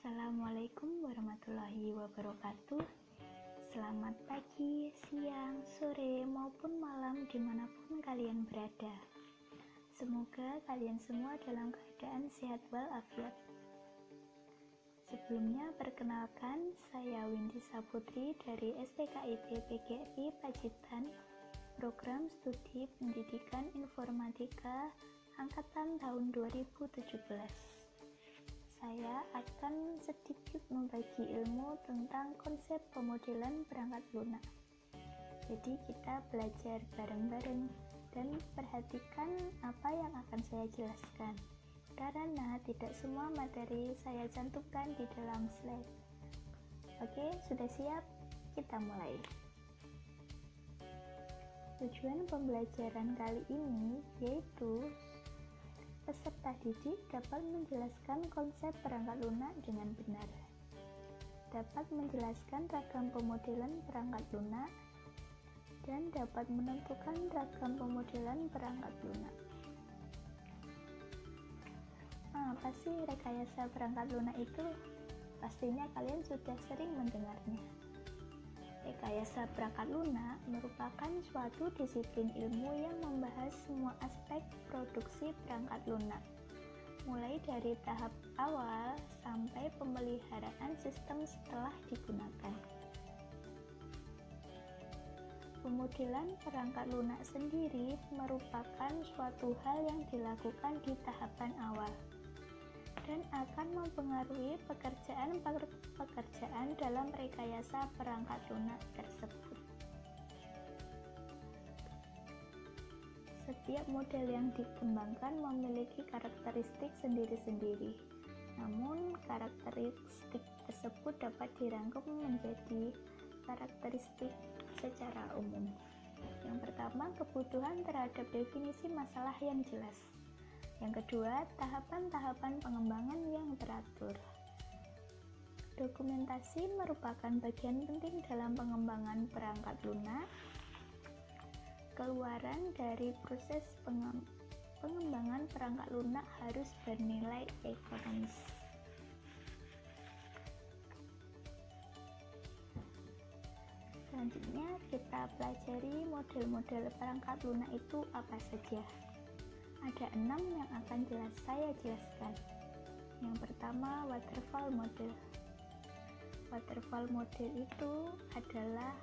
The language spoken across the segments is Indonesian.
Assalamualaikum warahmatullahi wabarakatuh. Selamat pagi, siang, sore, maupun malam dimanapun kalian berada. Semoga kalian semua dalam keadaan sehat walafiat. Sebelumnya perkenalkan, saya Windy Saputri dari STKIP PGRI Pacitan, Program Studi Pendidikan Informatika Angkatan tahun 2017. Saya akan sedikit membagi ilmu tentang konsep pemodelan perangkat lunak. Jadi kita belajar bareng-bareng dan perhatikan apa yang akan saya jelaskan, karena tidak semua materi saya cantumkan di dalam slide. Oke, sudah siap? Kita mulai. Tujuan pembelajaran kali ini yaitu peserta didik dapat menjelaskan konsep perangkat lunak dengan benar, dapat menjelaskan ragam pemodelan perangkat lunak, dan dapat menentukan ragam pemodelan perangkat lunak. Apa sih rekayasa perangkat lunak itu? Pastinya kalian sudah sering mendengarnya. Rekayasa perangkat lunak merupakan suatu disiplin ilmu yang membahas semua aspek produksi perangkat lunak, mulai dari tahap awal sampai pemeliharaan sistem setelah digunakan. Pemodelan perangkat lunak sendiri merupakan suatu hal yang dilakukan di tahapan awal dan akan mempengaruhi pekerjaan dalam rekayasa perangkat lunak tersebut. Setiap model yang dikembangkan memiliki karakteristik sendiri-sendiri, namun karakteristik tersebut dapat dirangkum menjadi karakteristik secara umum. Yang pertama, kebutuhan terhadap definisi masalah yang jelas. Yang kedua, tahapan-tahapan pengembangan yang teratur. Dokumentasi merupakan bagian penting dalam pengembangan perangkat lunak. Keluaran dari proses pengembangan perangkat lunak harus bernilai ekonomis. Selanjutnya, kita pelajari model-model perangkat lunak itu apa saja. Ada 6 yang akan saya jelaskan. Yang pertama, waterfall model. Waterfall model itu adalah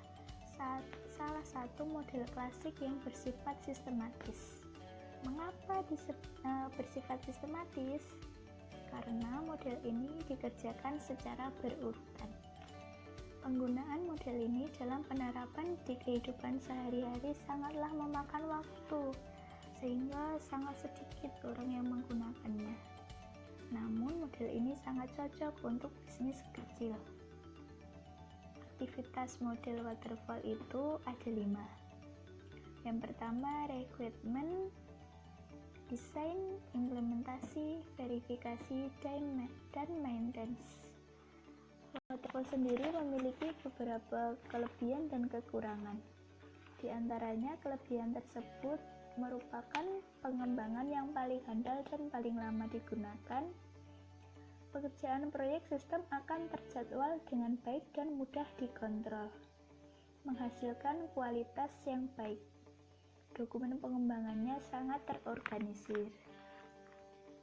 salah satu model klasik yang bersifat sistematis. Mengapa bersifat sistematis? Karena model ini dikerjakan secara berurutan. Penggunaan model ini dalam penerapan di kehidupan sehari-hari sangatlah memakan waktu, sehingga sangat sedikit orang yang menggunakannya. Namun model ini sangat cocok untuk bisnis kecil. Aktivitas model waterfall itu ada 5. Yang pertama, requirement, desain, implementasi, verifikasi, dan maintenance. Waterfall sendiri memiliki beberapa kelebihan dan kekurangan. Di antaranya, kelebihan tersebut merupakan pengembangan yang paling handal dan paling lama digunakan. Pekerjaan proyek sistem akan terjadwal dengan baik dan mudah dikontrol, menghasilkan kualitas yang baik. Dokumen pengembangannya sangat terorganisir.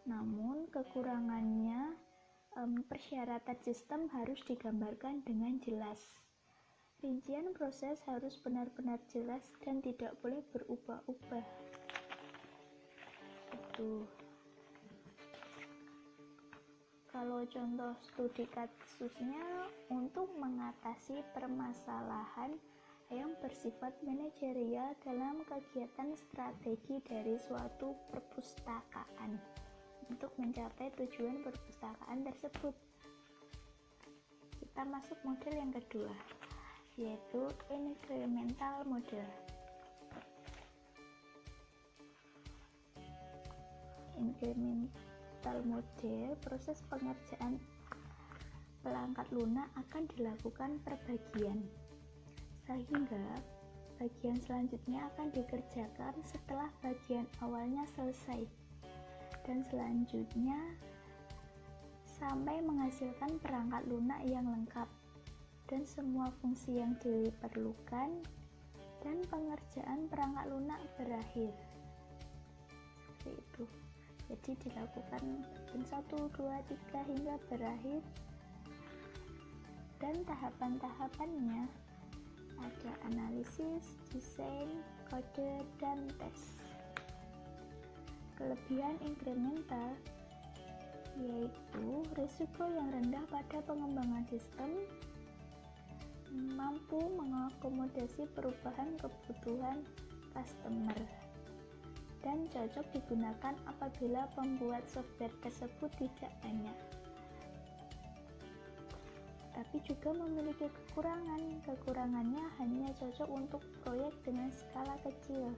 Namun kekurangannya, persyaratan sistem harus digambarkan dengan jelas. Rincian proses harus benar-benar jelas dan tidak boleh berubah-ubah. Kalau contoh studi kasusnya untuk mengatasi permasalahan yang bersifat manajerial dalam kegiatan strategi dari suatu perpustakaan untuk mencapai tujuan perpustakaan tersebut. Kita masuk model yang kedua, yaitu incremental model. Incremental model, proses pengerjaan perangkat lunak akan dilakukan per bagian, sehingga bagian selanjutnya akan dikerjakan setelah bagian awalnya selesai, dan selanjutnya sampai menghasilkan perangkat lunak yang lengkap dan semua fungsi yang diperlukan, dan pengerjaan perangkat lunak berakhir. Seperti itu. Jadi dilakukan 1, 2, 3 hingga berakhir, dan tahapan-tahapannya ada analisis, desain, kode, dan tes. Kelebihan inkremental yaitu risiko yang rendah pada pengembangan sistem, mampu mengakomodasi perubahan kebutuhan customer, dan cocok digunakan apabila pembuat software tersebut tidak banyak. Tapi juga memiliki kekurangan. Kekurangannya hanya cocok untuk proyek dengan skala kecil,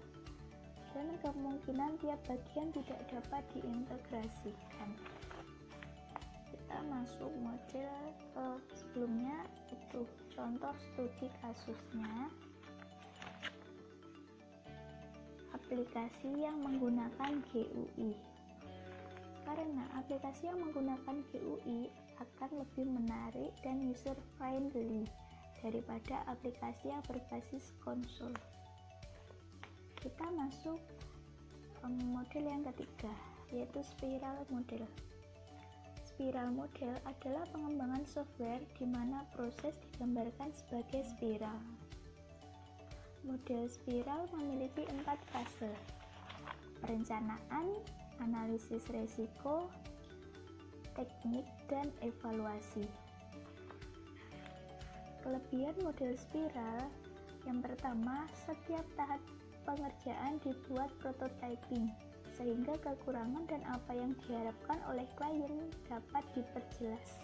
dan kemungkinan tiap bagian tidak dapat diintegrasikan. Kita masuk model sebelumnya, itu contoh studi kasusnya. Aplikasi yang menggunakan GUI. Karena aplikasi yang menggunakan GUI akan lebih menarik dan user friendly daripada aplikasi yang berbasis konsol. Kita masuk model yang ketiga, yaitu spiral model. Spiral model adalah pengembangan software di mana proses digambarkan sebagai spiral. Model spiral memiliki 4 fase: perencanaan, analisis risiko, teknik, dan evaluasi. Kelebihan model spiral yang pertama, setiap tahap pengerjaan dibuat prototyping, sehingga kekurangan dan apa yang diharapkan oleh klien dapat diperjelas.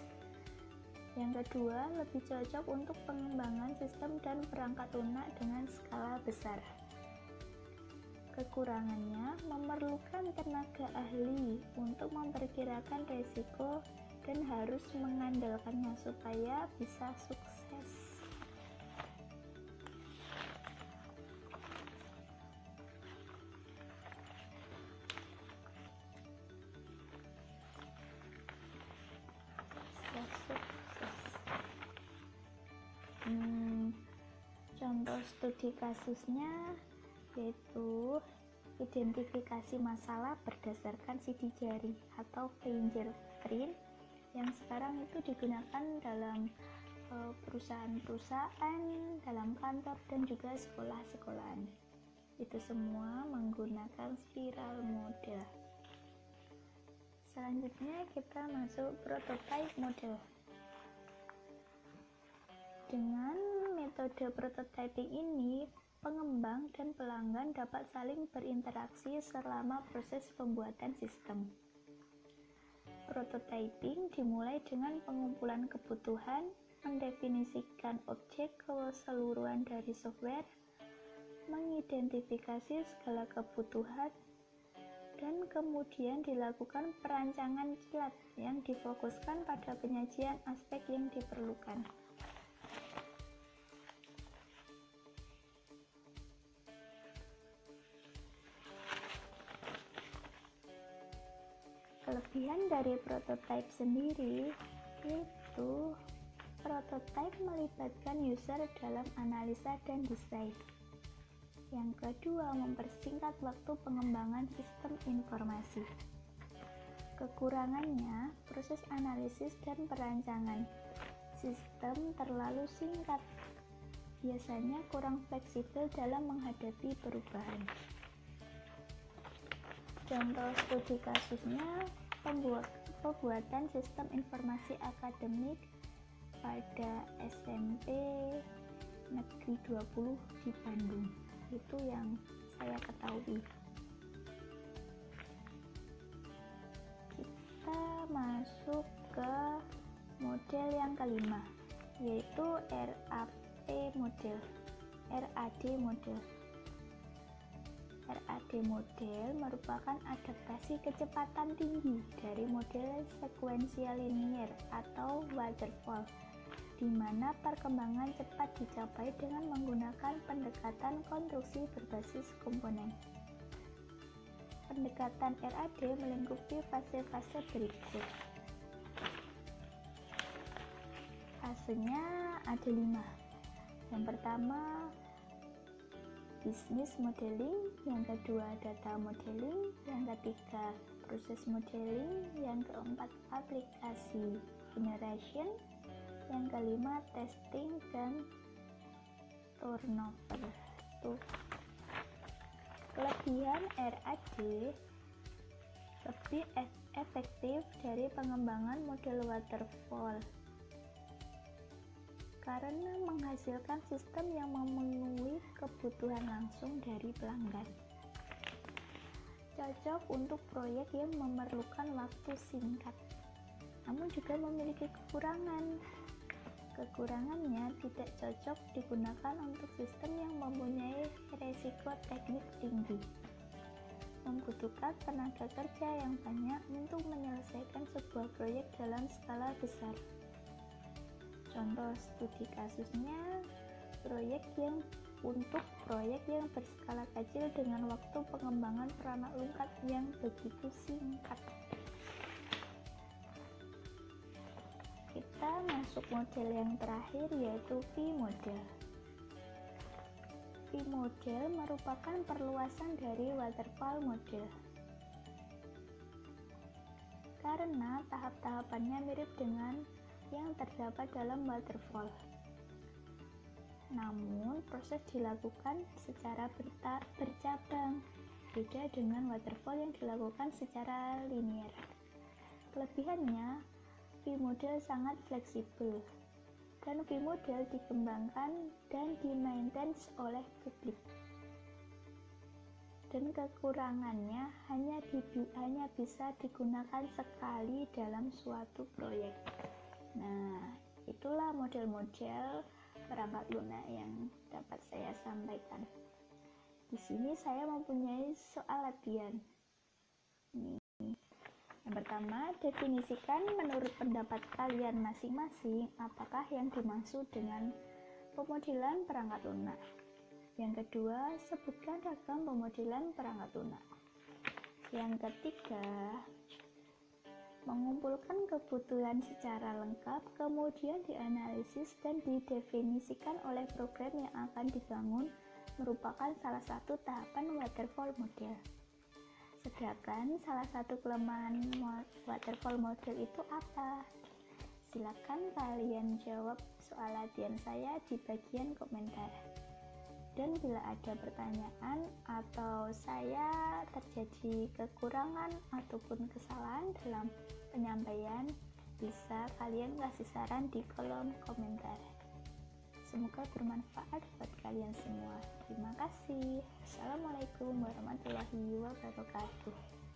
Yang kedua, lebih cocok untuk pengembangan sistem dan perangkat lunak dengan skala besar. Kekurangannya memerlukan tenaga ahli untuk memperkirakan risiko dan harus mengandalkannya supaya bisa sukses. Contoh studi kasusnya yaitu identifikasi masalah berdasarkan sidik jari atau fingerprint yang sekarang itu digunakan dalam perusahaan-perusahaan, dalam kantor, dan juga sekolah-sekolahan. Itu semua menggunakan spiral model. Selanjutnya kita masuk prototype model. Dengan metode prototyping ini, pengembang dan pelanggan dapat saling berinteraksi selama proses pembuatan sistem. Prototyping dimulai dengan pengumpulan kebutuhan, mendefinisikan objek keseluruhan dari software, mengidentifikasi segala kebutuhan, dan kemudian dilakukan perancangan kilat yang difokuskan pada penyajian aspek yang diperlukan. Kelebihan dari prototype sendiri yaitu prototype melibatkan user dalam analisa dan desain. Yang kedua, mempersingkat waktu pengembangan sistem informasi. Kekurangannya, proses analisis dan perancangan sistem terlalu singkat, biasanya kurang fleksibel dalam menghadapi perubahan. Contoh studi kasusnya, pembuatan sistem informasi akademik pada SMP Negeri 20 di Bandung. Itu yang saya ketahui. Kita masuk ke model yang kelima, yaitu RAD model. RAD model merupakan adaptasi kecepatan tinggi dari model sekuensial linier atau waterfall, di mana perkembangan cepat dicapai dengan menggunakan pendekatan konstruksi berbasis komponen. Pendekatan RAD melingkupi fase-fase berikut. fasenya ada 5. Yang pertama business modeling, yang kedua data modeling, yang ketiga proses modeling, yang keempat aplikasi generation, yang kelima testing dan turnover. Kelebihan RAD lebih efektif dari pengembangan model waterfall karena menghasilkan sistem yang memenuhi kebutuhan langsung dari pelanggan. Cocok untuk proyek yang memerlukan waktu singkat, namun juga memiliki kekurangan. Kekurangannya tidak cocok digunakan untuk sistem yang mempunyai resiko teknik tinggi, membutuhkan tenaga kerja yang banyak untuk menyelesaikan sebuah proyek dalam skala besar. Contoh studi kasusnya, untuk proyek yang berskala kecil dengan waktu pengembangan perangkat lunak yang begitu singkat. Kita masuk model yang terakhir, yaitu V-model. V-model merupakan perluasan dari waterfall model karena tahap-tahapannya mirip dengan yang terdapat dalam waterfall, namun proses dilakukan secara bercabang, beda dengan waterfall yang dilakukan secara linier. Kelebihannya, V-model sangat fleksibel, dan V-model dikembangkan dan dimaintain oleh publik. Dan kekurangannya hanya bisa digunakan sekali dalam suatu proyek. Nah, itulah model-model perangkat lunak yang dapat saya sampaikan. Di sini saya mempunyai soal latihan. Yang pertama, definisikan menurut pendapat kalian masing-masing apakah yang dimaksud dengan pemodelan perangkat lunak. Yang kedua, sebutkan ragam pemodelan perangkat lunak. Yang ketiga, mengumpulkan kebutuhan secara lengkap, kemudian dianalisis dan didefinisikan oleh program yang akan dibangun, merupakan salah satu tahapan waterfall model. Sedangkan salah satu kelemahan waterfall model itu apa? Silakan kalian jawab soal latihan saya di bagian komentar. Dan bila ada pertanyaan atau saya terjadi kekurangan ataupun kesalahan dalam penyampaian, bisa kalian kasih saran di kolom komentar. Semoga bermanfaat buat kalian semua. Terima kasih. Assalamualaikum warahmatullahi wabarakatuh.